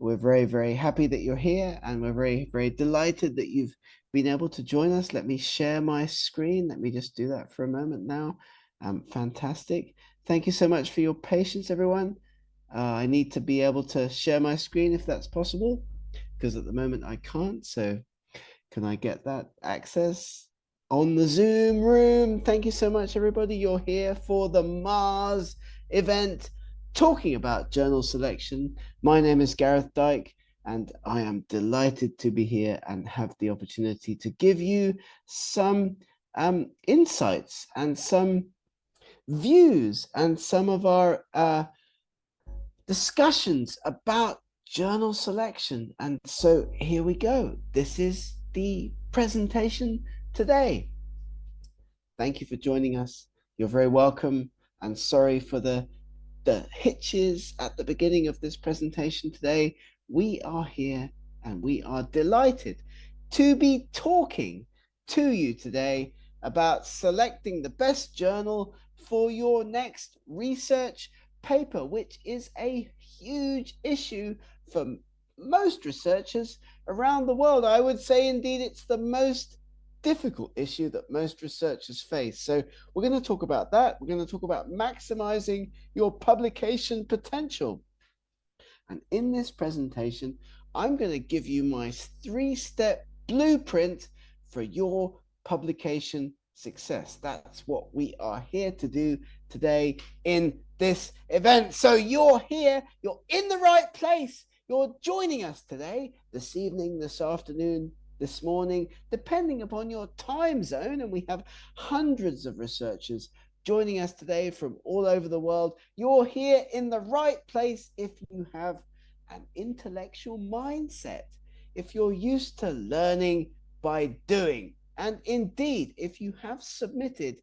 We're very, very happy that you're here, and we're very, very delighted that you've been able to join us. Let me share my screen. Let me just do that for a moment now. Fantastic. Thank you so much for your patience, everyone. I need to be able to share my screen if that's possible, because at the moment I can't. So can I get that access on the Zoom room? Thank you so much, everybody. You're here for the Mars event talking about journal selection. My name is Gareth Dyke, and I am delighted to be here and have the opportunity to give you some insights and some views and some of our discussions about journal selection. And so here we go. This is the presentation today. Thank you for joining us. You're very welcome, and sorry for the hitches at the beginning of this presentation today. We are here and we are delighted to be talking to you today about selecting the best journal for your next research paper, which is a huge issue for most researchers around the world. I would say indeed it's the most difficult issue that most researchers face. So we're going to talk about that. We're going to talk about maximizing your publication potential. And in this presentation, I'm going to give you my 3-step blueprint for your publication success. That's what we are here to do today in this event. So you're here, you're in the right place. You're joining us today, this evening, this afternoon, this morning, depending upon your time zone. And we have hundreds of researchers joining us today from all over the world. You're here in the right place if you have an intellectual mindset, if you're used to learning by doing. And indeed, if you have submitted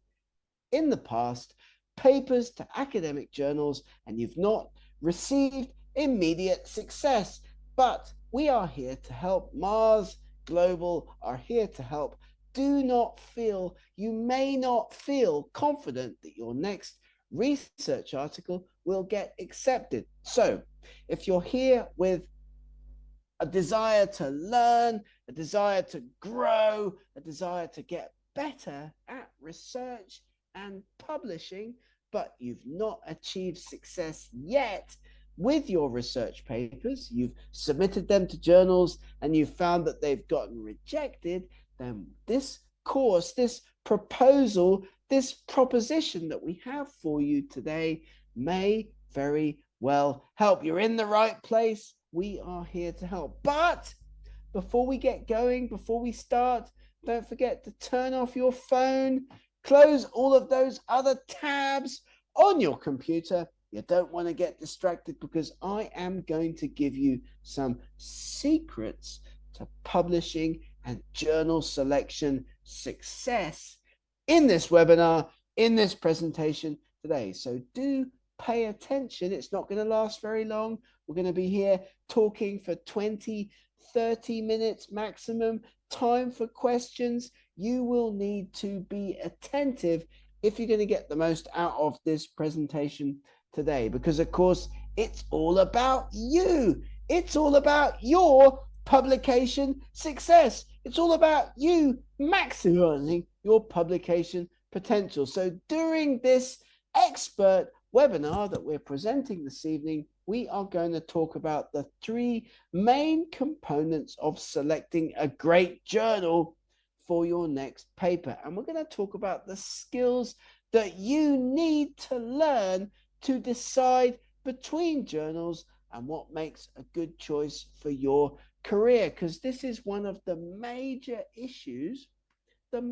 in the past papers to academic journals and you've not received immediate success. But we are here to help. Mars Global are here to help. You may not feel confident that your next research article will get accepted. So if you're here with a desire to learn, a desire to grow, a desire to get better at research and publishing, but you've not achieved success yet with your research papers, you've submitted them to journals and you've found that they've gotten rejected, then this course, this proposal, this proposition that we have for you today may very well help. You're in the right place. We are here to help. But before we get going, before we start, don't forget to turn off your phone, close all of those other tabs on your computer. You don't want to get distracted because I am going to give you some secrets to publishing and journal selection success in this webinar, in this presentation today. So do pay attention. It's not going to last very long. We're going to be here talking for 20, 30 minutes maximum. Time for questions. You will need to be attentive if you're going to get the most out of this presentation today, because of course it's all about you. It's all about your publication success. It's all about you maximizing your publication potential. So during this expert webinar that we're presenting this evening, we are going to talk about the 3 main components of selecting a great journal for your next paper. And we're going to talk about the skills that you need to learn to decide between journals and what makes a good choice for your career, because this is one of the major issues that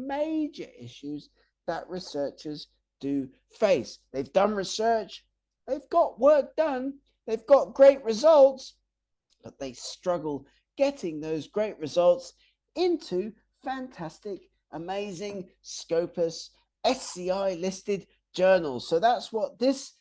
researchers do face. They've done research, they've got work done, they've got great results, but they struggle getting those great results into fantastic, amazing Scopus SCI listed journals. So that's what this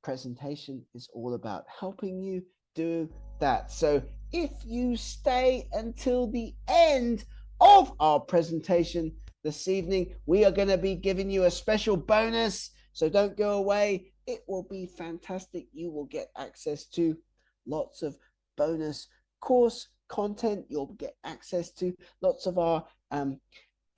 presentation is all about, helping you do that. So if you stay until the end of our presentation this evening, we are going to be giving you a special bonus. So don't go away. It will be fantastic. You will get access to lots of bonus course content. You'll get access to lots of our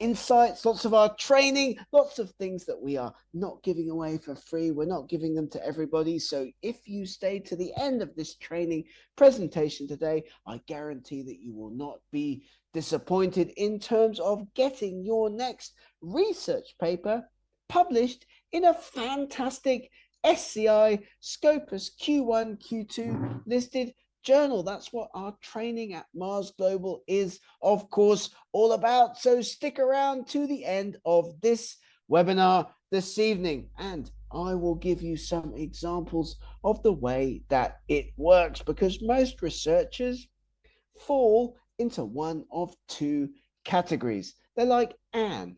insights, lots of our training, lots of things that we are not giving away for free. We're not giving them to everybody. So if you stay to the end of this training presentation today, I guarantee that you will not be disappointed in terms of getting your next research paper published in a fantastic SCI Scopus Q1, Q2 listed journal. That's what our training at Mars Global is, of course, all about. So stick around to the end of this webinar this evening, and I will give you some examples of the way that it works, because most researchers fall into one of two categories. They're like Anne,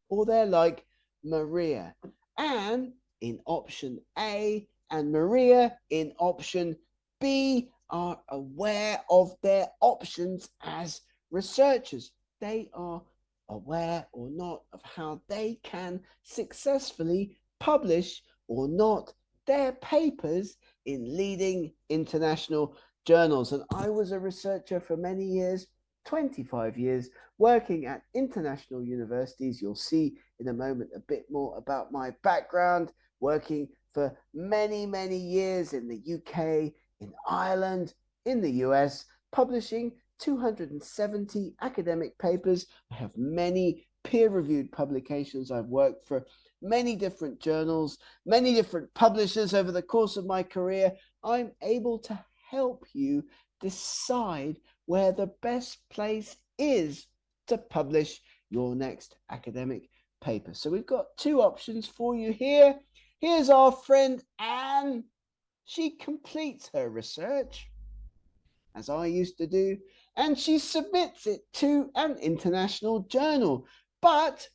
or they're like Maria. Anne in option A and Maria in option B are aware of their options as researchers. They are aware or not of how they can successfully publish or not their papers in leading international journals. And I was a researcher for many years, 25 years, working at international universities. You'll see in a moment a bit more about my background, working for many, many years in the UK, in Ireland, in the US, publishing 270 academic papers. I have many peer-reviewed publications. I've worked for many different journals, many different publishers over the course of my career. I'm able to help you decide where the best place is to publish your next academic paper. So we've got two options for you here. Here's our friend Anne. She completes her research, as I used to do, and she submits it to an international journal. But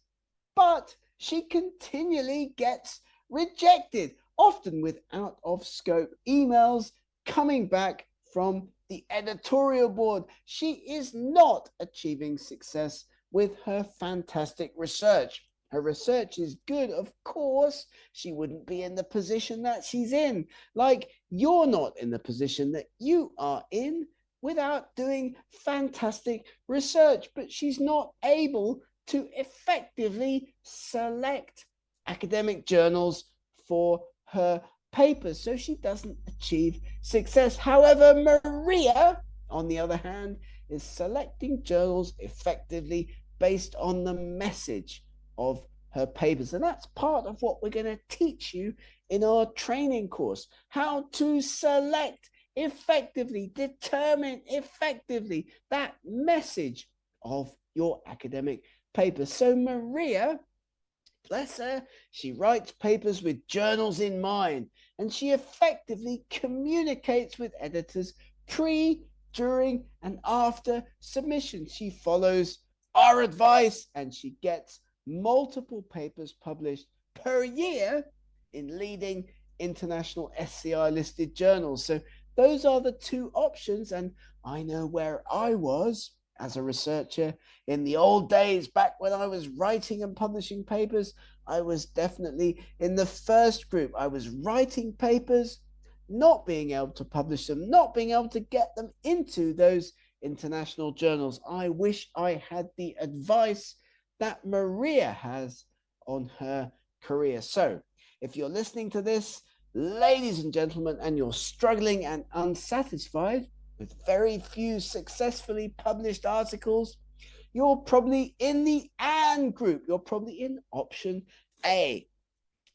she continually gets rejected, often with out of scope emails coming back from the editorial board. She is not achieving success with her fantastic research. Her research is good, of course. She wouldn't be in the position that she's in. Like, you're not in the position that you are in without doing fantastic research. But she's not able to effectively select academic journals for her papers, so she doesn't achieve success. However, Maria, on the other hand, is selecting journals effectively based on the message of her papers. And that's part of what we're going to teach you in our training course, how to select effectively, determine effectively that message of your academic paper. So Maria, bless her, she writes papers with journals in mind, and she effectively communicates with editors pre, during, and after submission. She follows our advice, and she gets multiple papers published per year in leading international SCI listed journals. So those are the two options, and I know where I was as a researcher in the old days, back when I was writing and publishing papers. I was definitely in the first group. I was writing papers, not being able to publish them, not being able to get them into those international journals. I wish I had the advice that Maria has on her career. So if you're listening to this, ladies and gentlemen, and you're struggling and unsatisfied with very few successfully published articles, you're probably in the Anne group. You're probably in option A.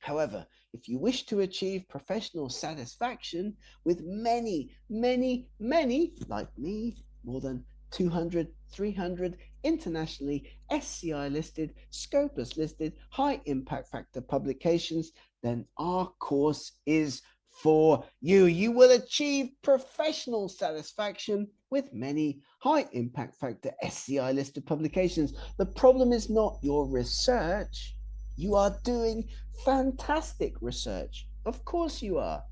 However, if you wish to achieve professional satisfaction with many, like me, more than 200, 300 internationally SCI listed, Scopus listed, high impact factor publications, then our course is for you. You will achieve professional satisfaction with many high impact factor SCI listed publications. The problem is not your research. You are doing fantastic research. Of course you are.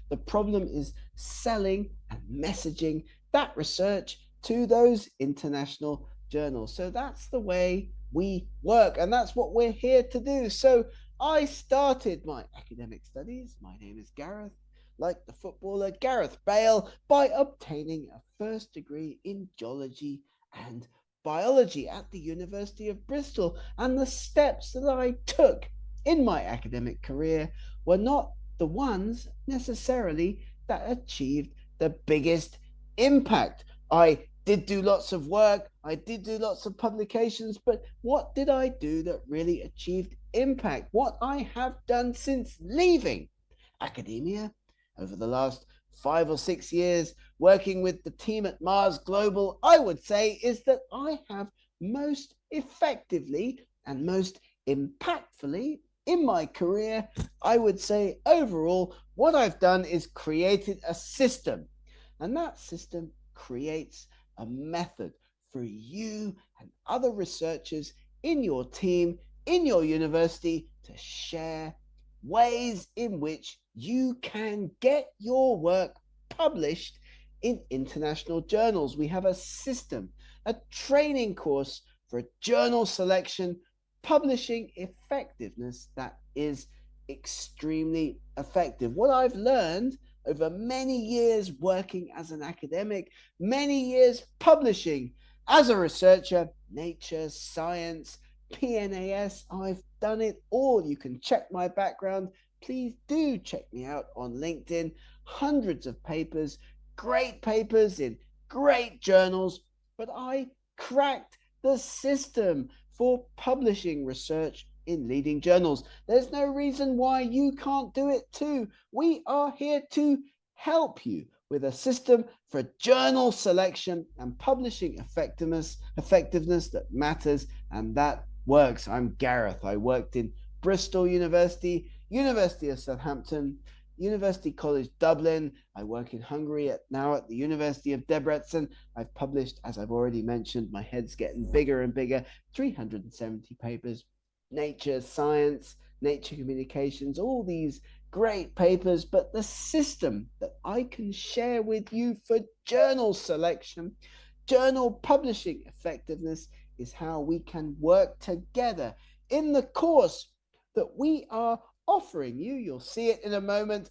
The problem is selling and messaging that research to those international journals. So that's the way we work, and that's what we're here to do. So I started my academic studies. My name is Gareth. like the footballer Gareth Bale, by obtaining a first degree in geology and biology at the University of Bristol. And the steps that I took in my academic career were not the ones necessarily that achieved the biggest impact. I did do lots of work, I did do lots of publications, but what did I do that really achieved impact? What I have done since leaving academia over the last 5 or 6 years, working with the team at Mars Global, I would say is that I have most effectively and most impactfully in my career, I would say overall, what I've done is created a system. And that system creates a method for you and other researchers in your team, in your university, to share ways in which you can get your work published in international journals. We have a system, a training course for journal selection, publishing effectiveness that is extremely effective. What I've learned over many years working as an academic, many years publishing as a researcher, Nature, Science, PNAS, I've done it all. You can check my background. Please do check me out on LinkedIn. Hundreds of papers, great papers in great journals, but I cracked the system for publishing research in leading journals. There's no reason why you can't do it too. We are here to help you with a system for journal selection and publishing effectiveness that matters and that works. I'm Gareth. I worked in Bristol University, University of Southampton, University College Dublin. I work in Hungary now at the University of Debrecen. I've published, as I've already mentioned, my head's getting bigger and bigger, 370 papers, Nature, Science, Nature Communications, all these great papers. But the system that I can share with you for journal selection, journal publishing effectiveness, is how we can work together in the course that we are offering you. You'll see it in a moment.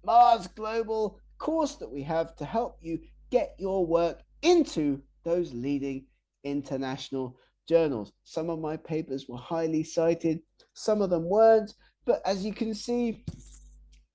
Mars Global course that we have to help you get your work into those leading international journals. Some of my papers were highly cited, some of them weren't, but as you can see,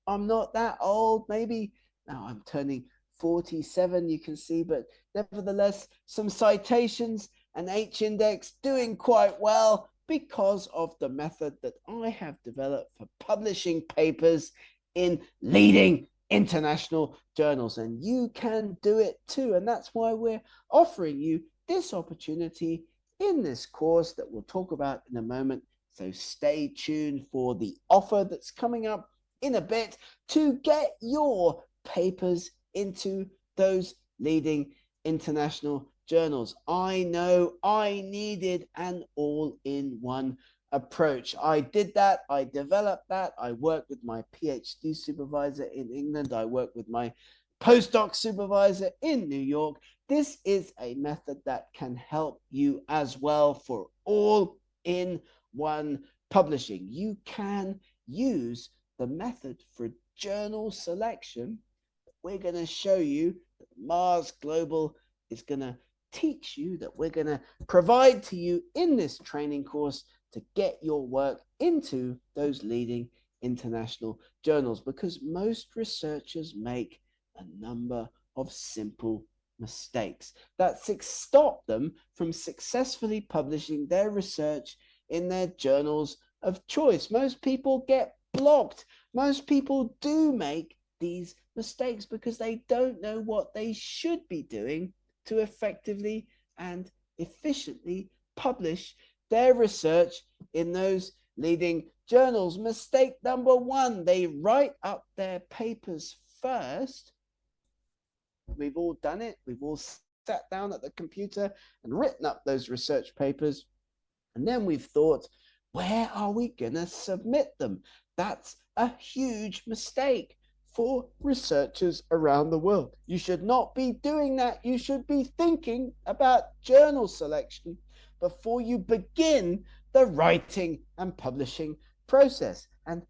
I'm not that old. Maybe now I'm turning 47, you can see, but nevertheless, some citations, an H index, doing quite well because of the method that I have developed for publishing papers in leading international journals. And you can do it too. And that's why we're offering you this opportunity in this course that we'll talk about in a moment. So stay tuned for the offer that's coming up in a bit to get your papers into those leading international journals. I know I needed an all-in-one approach. I did that. I developed that. I worked with my PhD supervisor in England. I worked with my postdoc supervisor in New York. This is a method that can help you as well for all-in-one publishing. You can use the method for journal selection. We're going to show you that Mars Global is going to teach you, that we're going to provide to you in this training course to get your work into those leading international journals, because most researchers make a number of simple mistakes that stop them from successfully publishing their research in their journals of choice. Most people get blocked. Most people do make these mistakes because they don't know what they should be doing to effectively and efficiently publish their research in those leading journals. Mistake number one, they write up their papers first. We've all done it. We've all sat down at the computer and written up those research papers. And then we've thought, where are we going to submit them? That's a huge mistake for researchers around the world. You should not be doing that. You should be thinking about journal selection before you begin the writing and publishing process. And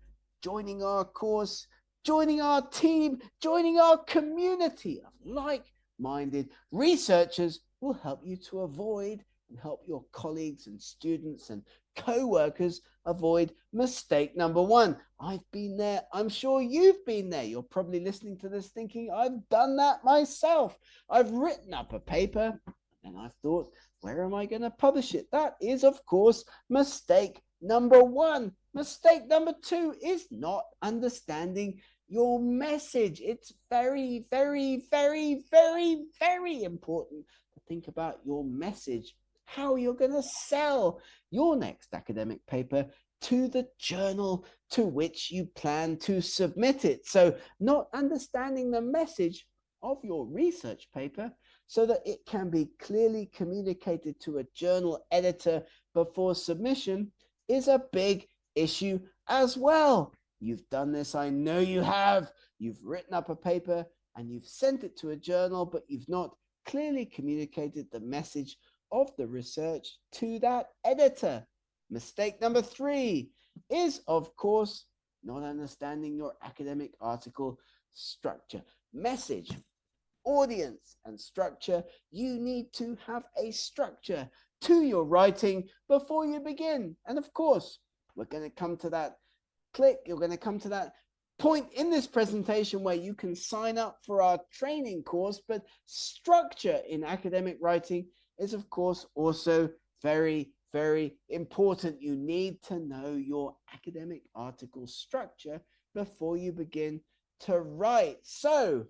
joining our course, joining our team, joining our community of like-minded researchers will help you to avoid and help your colleagues and students and co-workers avoid mistake number one. I've been there. I'm sure you've been there. You're probably listening to this thinking, I've done that myself. I've written up a paper and I've thought, where am I going to publish it? That is, of course, mistake number one. Mistake number two is not understanding your message. It's very, very, very, very, very important to think about your message, how you're going to sell your next academic paper to the journal to which you plan to submit it. So, not understanding the message of your research paper so that it can be clearly communicated to a journal editor before submission is a big issue as well. You've done this, I know you have. You've written up a paper and you've sent it to a journal, but you've not clearly communicated the message of the research to that editor. Mistake number three is, of course, not understanding your academic article structure. Message, audience, and structure. You need to have a structure to your writing before you begin. And of course, we're going to come to that you're going to come to that point in this presentation where you can sign up for our training course. But structure in academic writing is, of course, also very, very important. You need to know your academic article structure before you begin to write. So,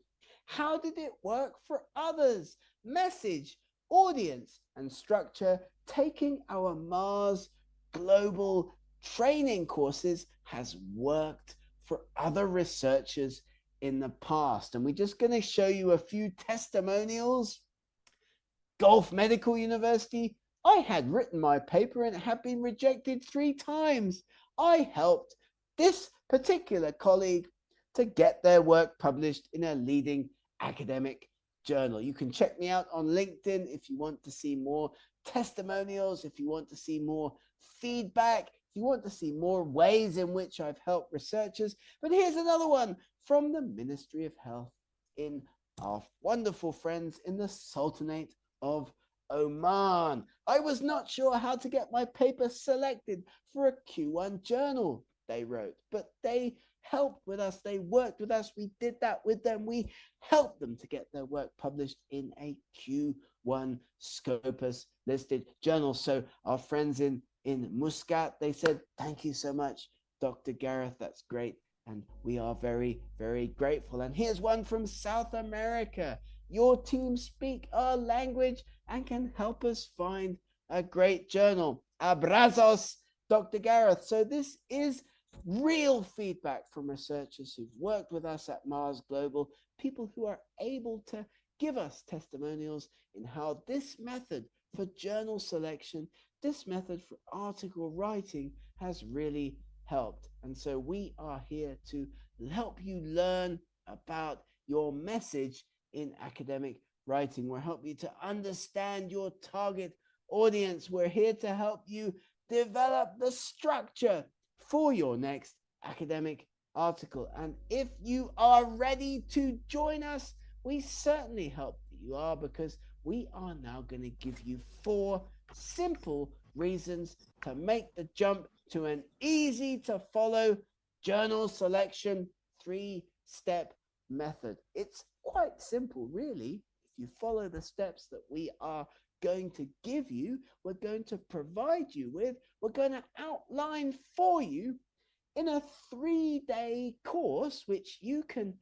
how did it work for others? Message, audience, and structure, taking our Mars Global training courses has worked for other researchers in the past. And we're just going to show you a few testimonials. Gulf Medical University, I had written my paper and it had been rejected 3 times. I helped this particular colleague to get their work published in a leading academic journal. You can check me out on LinkedIn if you want to see more testimonials, if you want to see more feedback, if you want to see more ways in which I've helped researchers. But here's another one from the Ministry of Health in our wonderful friends in the Sultanate of Oman. I was not sure how to get my paper selected for a Q1 journal, they wrote, but they helped with us. They worked with us. We did that with them. We helped them to get their work published in a Q1 Scopus listed journal. So our friends in Muscat, they said, thank you so much, Dr. Gareth. That's great. And we are very, very grateful. And here's one from South America. Your team speak our language and can help us find a great journal. Abrazos, Dr. Gareth. So this is real feedback from researchers who've worked with us at Mars Global, people who are able to give us testimonials in how this method for journal selection, this method for article writing has really helped. And so we are here to help you learn about your message in academic writing. We'll help you to understand your target audience. We're here to help you develop the structure for your next academic article. And if you are ready to join us, we certainly hope that you are, because we are now going to give you 4 simple reasons to make the jump to an easy to follow journal selection 3-step method. It's quite simple, really. If you follow the steps that we are going to give you, we're going to provide you with, we're going to outline for you in a 3-day course, which you can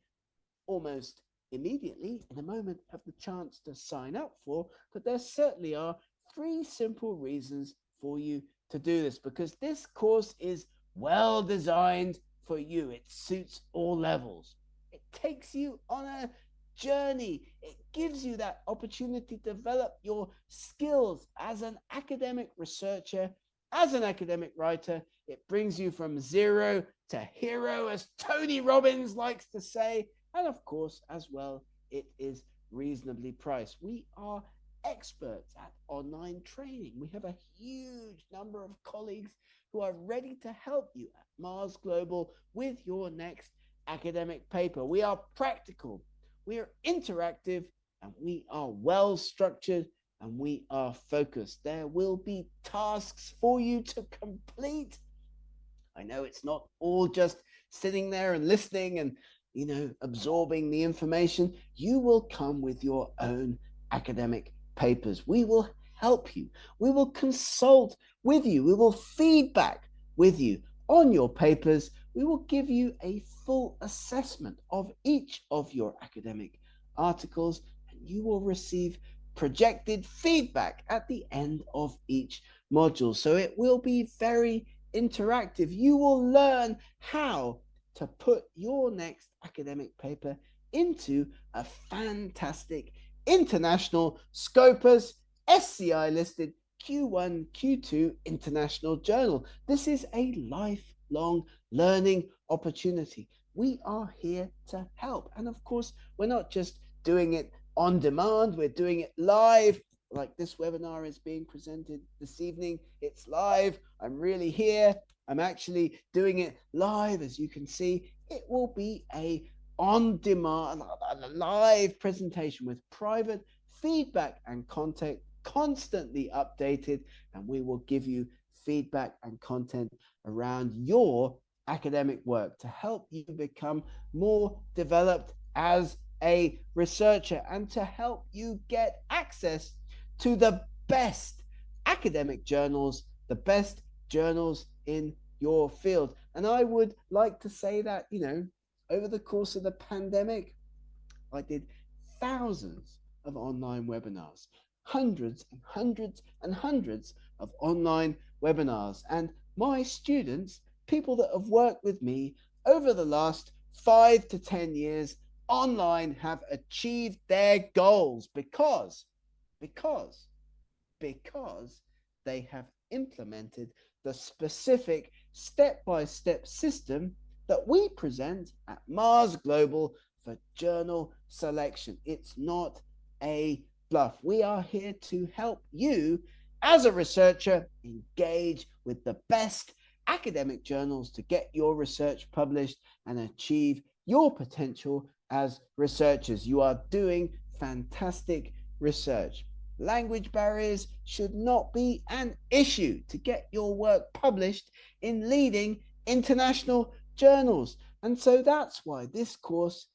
almost immediately in a moment have the chance to sign up for. But there certainly are 3 simple reasons for you to do this, because this course is well designed for you. It suits all levels. It takes you on a journey. It gives you that opportunity to develop your skills as an academic researcher, as an academic writer. It brings you from zero to hero, as Tony Robbins likes to say. And of course, as well, it is reasonably priced. We are experts at online training. We have a huge number of colleagues who are ready to help you at Mars Global with your next academic paper. We are practical, we are interactive, and we are well structured, and we are focused. There will be tasks for you to complete. I know it's not all just sitting there and listening and, absorbing the information. You will come with your own academic papers. We will help you. We will consult with you. We will feedback with you on your papers. We will give you a full assessment of each of your academic articles, and you will receive projected feedback at the end of each module. So it will be very interactive. You will learn how to put your next academic paper into a fantastic international Scopus SCI listed Q1, Q2 international journal. This is a lifelong learning opportunity. We are here to help. And of course, we're not just doing it on demand, we're doing it live. Like this webinar is being presented this evening. It's live. I'm really here. I'm actually doing it live. As you can see, it will be a on-demand, a live presentation with private feedback and content constantly updated, and we will give you feedback and content around your academic work to help you become more developed as a researcher and to help you get access to the best academic journals, the best journals in your field. And I would like to say that, over the course of the pandemic, I did thousands of online webinars, hundreds and hundreds and hundreds of online webinars. And my students, people that have worked with me over the last 5 to 10 years online, have achieved their goals because they have implemented the specific step-by-step system that we present at Mars Global for journal selection. It's not a bluff. We are here to help you as a researcher engage with the best academic journals to get your research published and achieve your potential as researchers. You are doing fantastic research. Language barriers should not be an issue to get your work published in leading international journals. And so that's why this course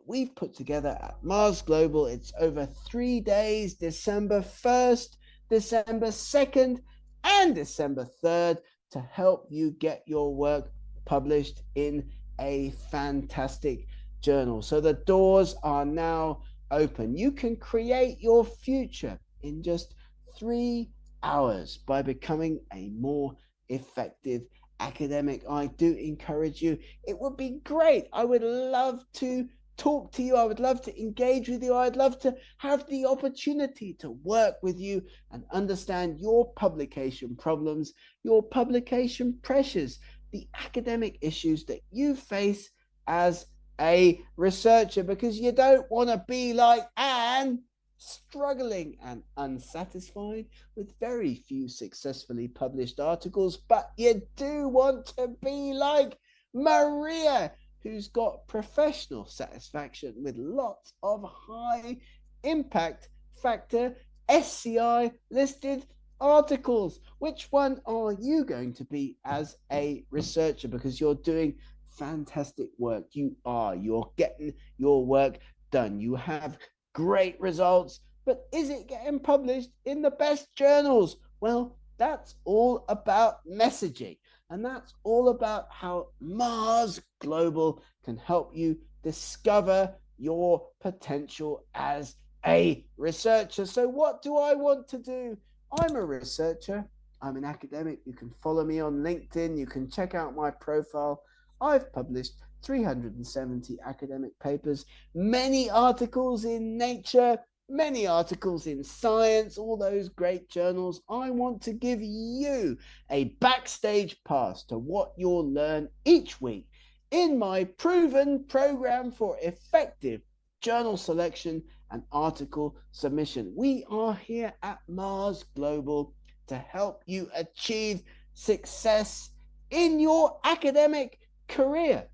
we've put together at Mars Global, it's over 3 days, December 1st, December 2nd, and December 3rd, to help you get your work published in a fantastic journal. So the doors are now open. You can create your future in just 3 hours by becoming a more effective academic. I do encourage you. It would be great. I would love to talk to you. I would love to engage with you. I'd love to have the opportunity to work with you and understand your publication problems, your publication pressures, the academic issues that you face as a researcher, because you don't want to be like Anne, struggling and unsatisfied with very few successfully published articles, but you do want to be like Maria, who's got professional satisfaction with lots of high impact factor SCI listed articles. Which one are you going to be as a researcher? Because you're doing fantastic work. You're getting your work done. You have great results, but is it getting published in the best journals? Well, that's all about messaging, and that's all about how Mars Global can help you discover your potential as a researcher. So what do I want to do? I'm a researcher. I'm an academic. You can follow me on LinkedIn. You can check out my profile. I've published 370 academic papers, many articles in Nature, many articles in Science, all those great journals. I want to give you a backstage pass to what you'll learn each week in my proven program for effective journal selection and article submission. We are here at Mars Global to help you achieve success in your academic career.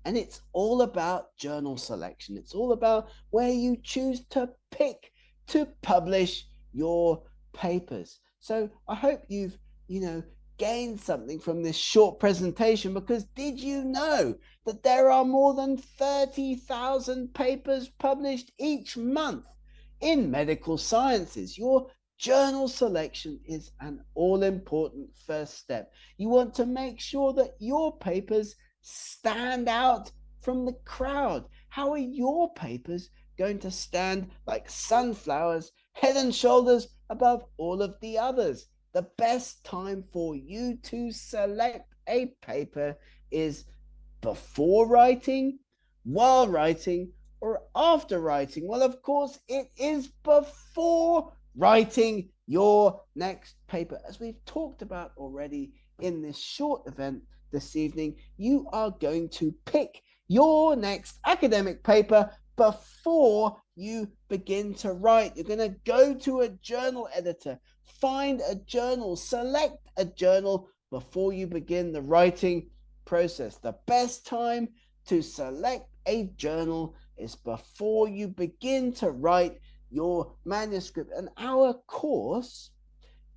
And it's all about journal selection. It's all about where you choose to pick to publish your papers. So I hope you've, gained something from this short presentation, because did you know that there are more than 30,000 papers published each month in medical sciences? Your journal selection is an all-important first step. You want to make sure that your papers stand out from the crowd. How are your papers going to stand like sunflowers, head and shoulders above all of the others? The best time for you to select a paper is before writing, while writing, or after writing? Well, of course, it is before writing your next paper. As we've talked about already in this short event this evening, you are going to pick your next academic paper before you begin to write. You're going to go to a journal editor, find a journal, select a journal before you begin the writing process. The best time to select a journal is before you begin to write your manuscript. And our course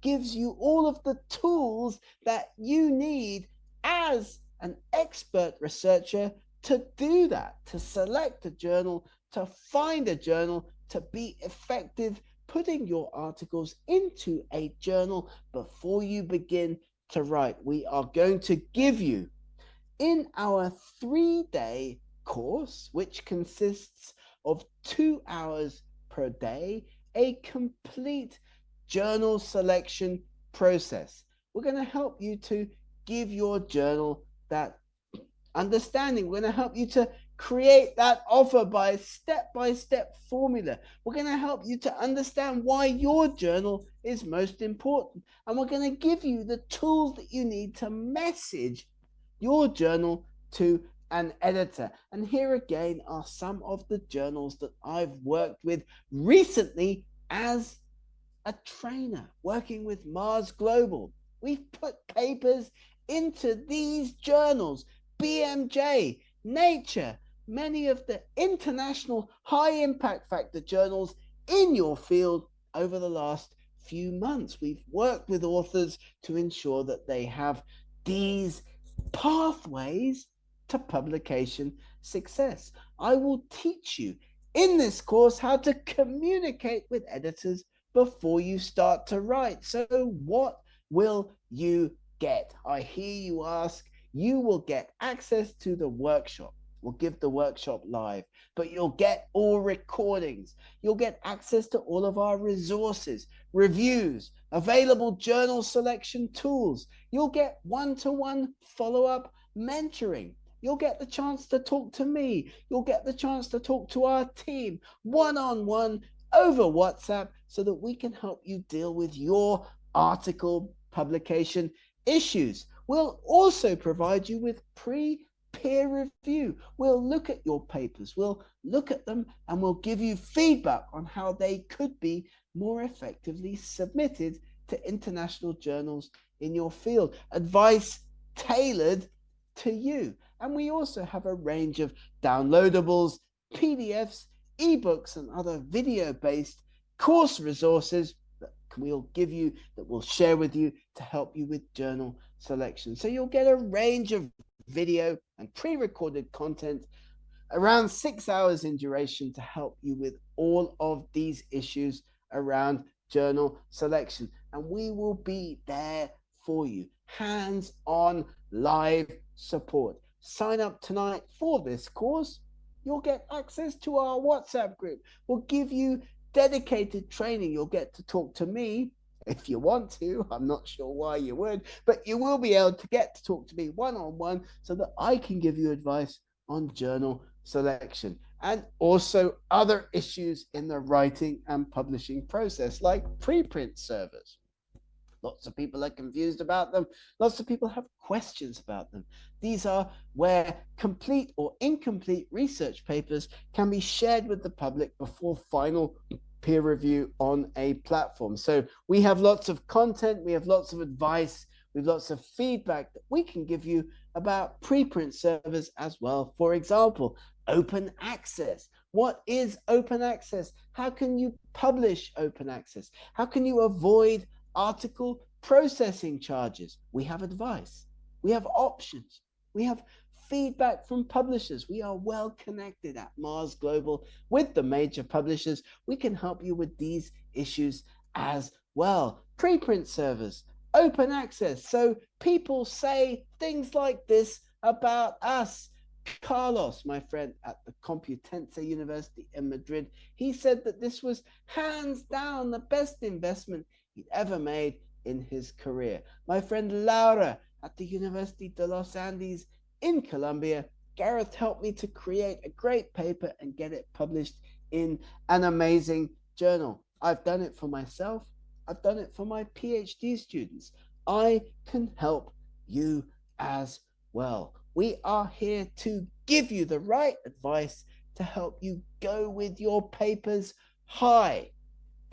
gives you all of the tools that you need as an expert researcher to do that, to select a journal, to find a journal, to be effective putting your articles into a journal before you begin to write. We are going to give you, in our 3-day course, which consists of 2 hours per day, a complete journal selection process. We're going to help you to give your journal that understanding. We're going to help you to create that offer by step-by-step formula. We're going to help you to understand why your journal is most important. And we're going to give you the tools that you need to message your journal to an editor. And here again are some of the journals that I've worked with recently as a trainer working with Mars Global. We've put papers into these journals: BMJ, Nature, many of the international high impact factor journals in your field over the last few months. We've worked with authors to ensure that they have these pathways to publication success. I will teach you in this course how to communicate with editors before you start to write. So what will you get? I hear you ask. You will get access to the workshop. We'll give the workshop live, but you'll get all recordings. You'll get access to all of our resources, reviews, available journal selection tools. You'll get one-to-one follow-up mentoring. You'll get the chance to talk to me. You'll get the chance to talk to our team one-on-one over WhatsApp, so that we can help you deal with your article publication issues. We'll also provide you with peer review. We'll look at your papers, we'll look at them, and we'll give you feedback on how they could be more effectively submitted to international journals in your field. Advice tailored to you. And we also have a range of downloadables, PDFs, ebooks, and other video-based course resources that we'll give you, that we'll share with you to help you with journal selection. So you'll get a range of video and pre-recorded content around 6 hours in duration to help you with all of these issues around journal selection. And we will be there for you, hands-on live support. Sign up tonight for this course. You'll get access to our WhatsApp group. We'll give you dedicated training. You'll get to talk to me if you want to. I'm not sure why you would, but you will be able to get to talk to me one-on-one so that I can give you advice on journal selection, and also other issues in the writing and publishing process, like preprint servers. Lots of people are confused about them. Lots of people have questions about them. These are where complete or incomplete research papers can be shared with the public before final peer review on a platform. So we have lots of content, we have lots of advice, with lots of feedback that we can give you about preprint servers as well. For example, open access. What is open access? How can you publish open access? How can you avoid article processing charges? We have advice. We have options. We have feedback from publishers. We are well connected at Mars Global with the major publishers. We can help you with these issues as well. Preprint servers, open access. So people say things like this about us. Carlos, my friend at the Complutense University in Madrid, he said that this was hands down the best investment he'd ever made in his career. My friend Laura at the University de los Andes in Colombia, Gareth helped me to create a great paper and get it published in an amazing journal. I've done it for myself. I've done it for my PhD students. I can help you as well. We are here to give you the right advice to help you go with your papers high.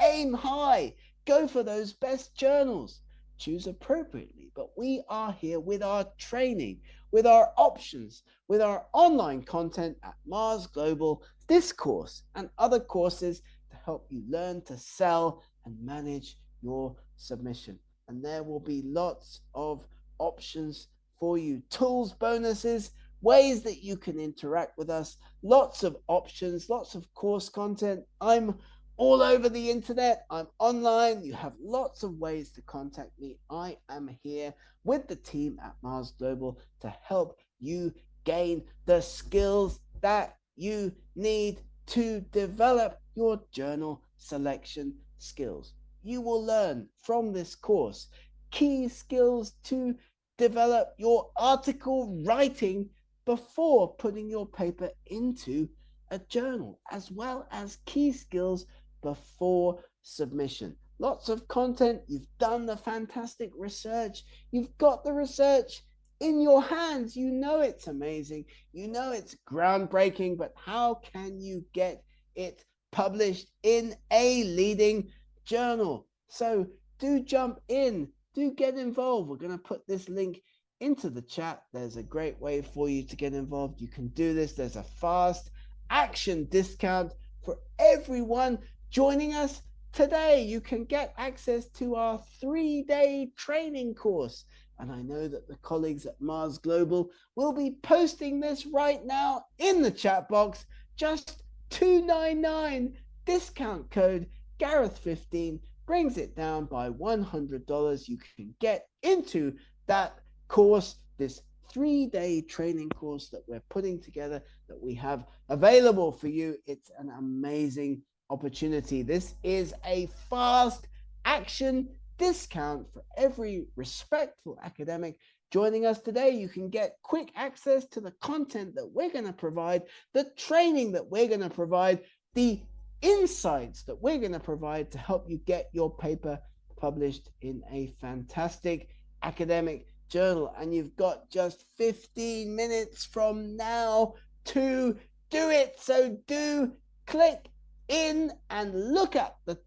Aim high. Go for those best journals. Choose appropriately. But we are here with our training, with our options, with our online content at Mars Global, this course and other courses to help you learn to sell and manage your submission. And there will be lots of options for you, tools, bonuses, ways that you can interact with us, lots of options, lots of course content. I'm all over the internet. I'm online. You have lots of ways to contact me. I am here with the team at Mars Global to help you gain the skills that you need to develop your journal selection skills. You will learn from this course key skills to develop your article writing before putting your paper into a journal, as well as key skills before submission. Lots of content. You've done the fantastic research. You've got the research in your hands. You know it's amazing. You know it's groundbreaking, but how can you get it published in a leading journal? So do jump in. Do get involved. We're going to put this link into the chat. There's a great way for you to get involved. You can do this. There's a fast action discount for everyone joining us today. You can get access to our 3-day training course. And I know that the colleagues at Mars Global will be posting this right now in the chat box. Just $299 discount code Gareth15 brings it down by $100. You can get into that course, this 3-day training course that we're putting together, that we have available for you. It's an amazing opportunity. This is a fast action discount for every respectful academic joining us today. You can get quick access to the content that we're going to provide, the training that we're going to provide, the insights that we're going to provide to help you get your paper published in a fantastic academic journal. And you've got just 15 minutes from now to do it. So do click in and look at the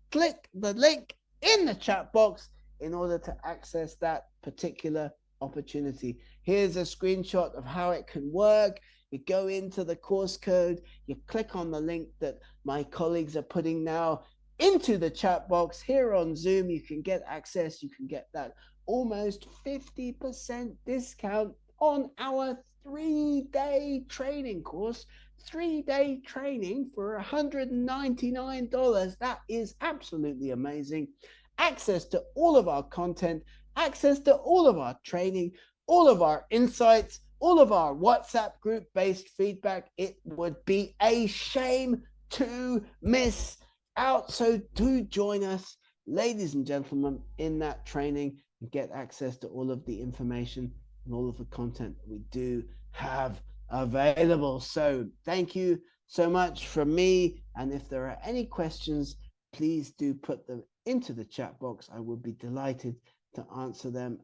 link in the chat box in order to access that particular opportunity. Here's a screenshot of how it can work. You go into the course code, you click on the link that my colleagues are putting now into the chat box here on Zoom. You can get access. You can get that almost 50% discount on our 3-day training course. 3-day training for $199. That is absolutely amazing. Access to all of our content, access to all of our training, all of our insights, all of our WhatsApp group-based feedback. It would be a shame to miss out. So do join us, ladies and gentlemen, in that training and get access to all of the information and all of the content that we do have available. So thank you so much from me. And if there are any questions, please do put them into the chat box. I would be delighted to answer them